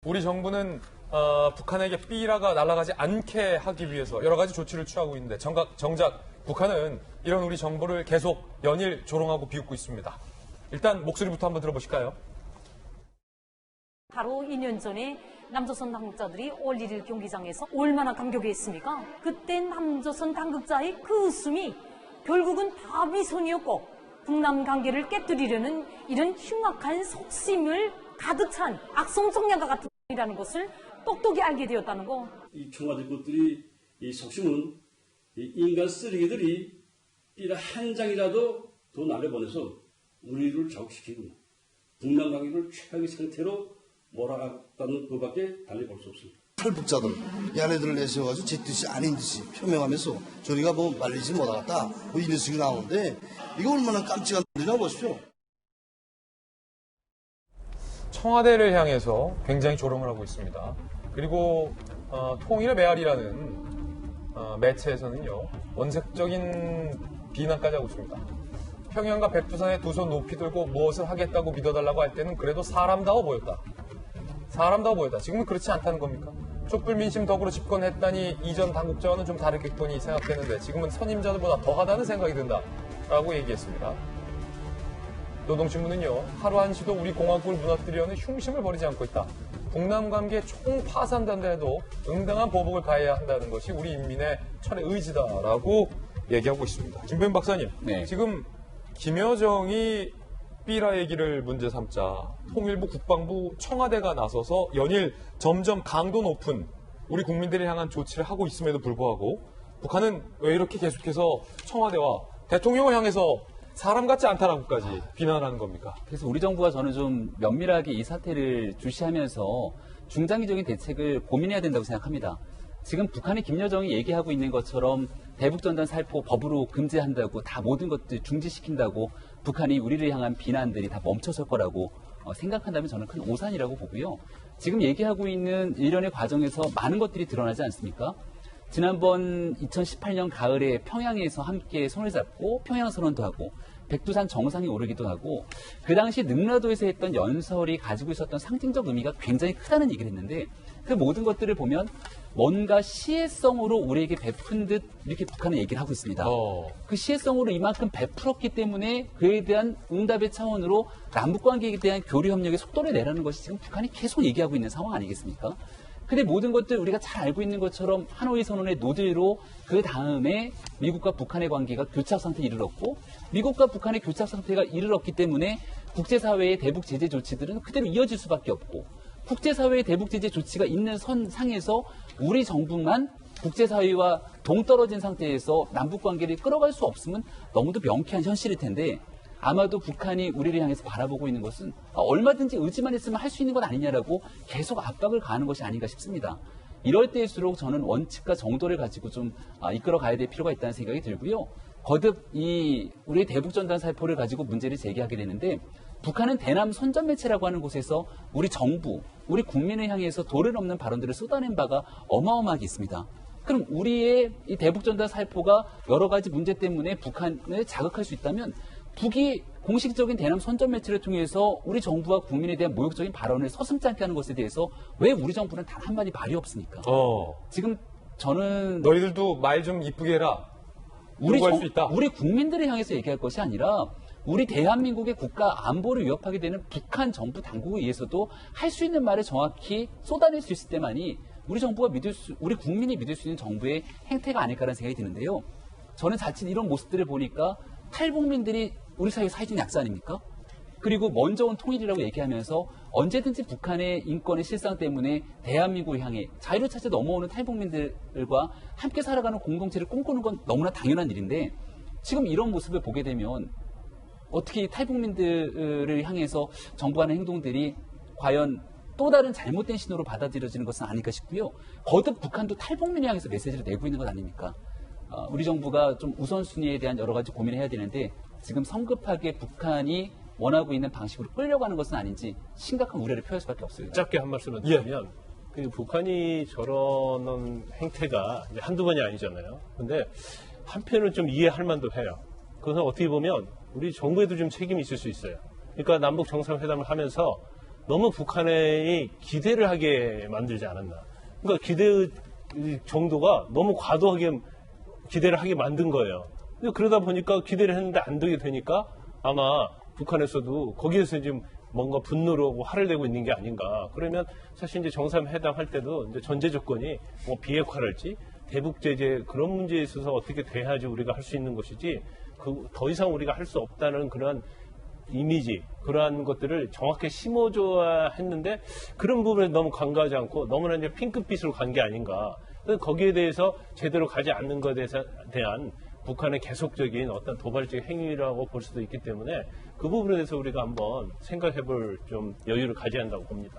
우리 정부는 북한에게 삐라가 날아가지 않게 하기 위해서 여러 가지 조치를 취하고 있는데 정작 북한은 이런 우리 정부를 계속 연일 조롱하고 비웃고 있습니다. 일단 목소리부터 한번 들어보실까요? 바로 2년 전에 남조선 당국자들이 올 1일 경기장에서 얼마나 감격했습니까? 그때 남조선 당국자의 그 웃음이 결국은 다 미선이었고 북남 관계를 깨뜨리려는 이런 흉악한 속심을 가득 찬 악성 정략과 같은 이라는 것을 똑똑히 알게 되었다는 거. 이 청와대 것들이 이 속심은 이 인간 쓰레기들이 삐라 한 장이라도 더 날려보내서 우리를 자극시키고 북남 관계를 최악의 상태로 몰아갔다는 것밖에 달리 볼 수 없습니다. 탈북자들 야네들을 내세워가지고 제 뜻이 아닌 듯이 표명하면서 저희가 뭐 말리지 못하겠다 뭐 이런 식으로 나오는데 이거 얼마나 깜찍한 일이라고 보십시오. 청와대를 향해서 굉장히 조롱을 하고 있습니다. 그리고 통일의 메아리라는 매체에서는요 원색적인 비난까지 하고 있습니다. 평양과 백두산에 두 손 높이 들고 무엇을 하겠다고 믿어달라고 할 때는 그래도 사람다워 보였다. 사람다워 보였다. 지금은 그렇지 않다는 겁니까? 촛불 민심 덕으로 집권했다니 이전 당국자와는 좀 다르겠거니 생각되는데 지금은 선임자들보다 더하다는 생각이 든다라고 얘기했습니다. 노동신문은요, 하루 한시도 우리 공화국을 무너뜨리려는 흉심을 버리지 않고 있다. 북남 관계 총파산된다 해도 응당한 보복을 가해야 한다는 것이 우리 인민의 철의 의지다라고 얘기하고 있습니다. 김병민 박사님, 네. 지금 김여정이 삐라 얘기를 문제 삼자 통일부, 국방부, 청와대가 나서서 연일 점점 강도 높은 우리 국민들을 향한 조치를 하고 있음에도 불구하고 북한은 왜 이렇게 계속해서 청와대와 대통령을 향해서 사람 같지 않다라고까지 비난하는 겁니까? 그래서 우리 정부가 저는 좀 면밀하게 이 사태를 주시하면서 중장기적인 대책을 고민해야 된다고 생각합니다. 지금 북한이 김여정이 얘기하고 있는 것처럼 대북전단 살포 법으로 금지한다고 다 모든 것들 중지시킨다고 북한이 우리를 향한 비난들이 다 멈춰설 거라고 생각한다면 저는 큰 오산이라고 보고요. 지금 얘기하고 있는 일련의 과정에서 많은 것들이 드러나지 않습니까? 지난번 2018년 가을에 평양에서 함께 손을 잡고 평양선언도 하고 백두산 정상에 오르기도 하고 그 당시 능라도에서 했던 연설이 가지고 있었던 상징적 의미가 굉장히 크다는 얘기를 했는데 그 모든 것들을 보면 뭔가 시혜성으로 우리에게 베푼 듯 이렇게 북한은 얘기를 하고 있습니다. 그 시혜성으로 이만큼 베풀었기 때문에 그에 대한 응답의 차원으로 남북관계에 대한 교류 협력의 속도를 내라는 것이 지금 북한이 계속 얘기하고 있는 상황 아니겠습니까? 근데 모든 것들 우리가 잘 알고 있는 것처럼 하노이 선언의 노딜로 그 다음에 미국과 북한의 관계가 교착 상태에 이르렀고 미국과 북한의 교착 상태가 이르렀기 때문에 국제사회의 대북 제재 조치들은 그대로 이어질 수밖에 없고 국제사회의 대북 제재 조치가 있는 선상에서 우리 정부만 국제사회와 동떨어진 상태에서 남북관계를 끌어갈 수 없으면 너무도 명쾌한 현실일 텐데 아마도 북한이 우리를 향해서 바라보고 있는 것은 얼마든지 의지만 했으면 할 수 있는 건 아니냐라고 계속 압박을 가하는 것이 아닌가 싶습니다. 이럴 때일수록 저는 원칙과 정도를 가지고 좀 이끌어가야 될 필요가 있다는 생각이 들고요. 거듭 우리의 대북전단 살포를 가지고 문제를 제기하게 되는데 북한은 대남 선전매체라고 하는 곳에서 우리 정부, 우리 국민을 향해서 도를 넘는 발언들을 쏟아낸 바가 어마어마하게 있습니다. 그럼 우리의 이 대북전단 살포가 여러 가지 문제 때문에 북한을 자극할 수 있다면 북이 공식적인 대남 선전 매체를 통해서 우리 정부와 국민에 대한 모욕적인 발언을 서슴지 않게 하는 것에 대해서 왜 우리 정부는 단 한마디 말이 없습니까? 지금 저는 너희들도 말 좀 이쁘게 해라. 요구할 수 있다. 우리 국민들을 향해서 얘기할 것이 아니라 우리 대한민국의 국가 안보를 위협하게 되는 북한 정부 당국에 의해서도 할 수 있는 말을 정확히 쏟아낼 수 있을 때만이 우리 국민이 믿을 수 있는 정부의 행태가 아닐까라는 생각이 드는데요. 저는 자칫 이런 모습들을 보니까 탈북민들이 우리 사회 사회적 약자 아닙니까? 그리고 먼저 온 통일이라고 얘기하면서 언제든지 북한의 인권의 실상 때문에 대한민국을 향해 자유를 찾아 넘어오는 탈북민들과 함께 살아가는 공동체를 꿈꾸는 건 너무나 당연한 일인데 지금 이런 모습을 보게 되면 어떻게 탈북민들을 향해서 정부가 하는 행동들이 과연 또 다른 잘못된 신호로 받아들여지는 것은 아닐까 싶고요. 거듭 북한도 탈북민을 향해서 메시지를 내고 있는 것 아닙니까? 우리 정부가 좀 우선순위에 대한 여러 가지 고민을 해야 되는데 지금 성급하게 북한이 원하고 있는 방식으로 끌려가는 것은 아닌지 심각한 우려를 표할 수밖에 없습니다. 짧게 한 말씀을 드리면 그 북한이 저런 행태가 이제 한두 번이 아니잖아요. 근데 한편은 좀 이해할 만도 해요. 그것은 어떻게 보면 우리 정부에도 좀 책임이 있을 수 있어요. 그러니까 남북 정상회담을 하면서 너무 북한에 기대를 하게 만들지 않았나. 그러니까 기대 정도가 너무 과도하게 기대를 하게 만든 거예요. 근데 그러다 보니까 기대를 했는데 안 되게 되니까 아마 북한에서도 거기에서 지금 뭔가 분노를 하고 화를 내고 있는 게 아닌가. 그러면 사실 이제 정상회담 할 때도 이제 전제 조건이 뭐 비핵화랄지 대북 제재 그런 문제에 있어서 어떻게 대해야지 우리가 할 수 있는 것이지 더 이상 우리가 할 수 없다는 그런 이미지 그러한 것들을 정확히 심어줘야 했는데 그런 부분에 너무 간과하지 않고 너무나 이제 핑크빛으로 간 게 아닌가. 거기에 대해서 제대로 가지 않는 것에 대한 북한의 계속적인 어떤 도발적 행위라고 볼 수도 있기 때문에 그 부분에 대해서 우리가 한번 생각해 볼 좀 여유를 가져야 한다고 봅니다.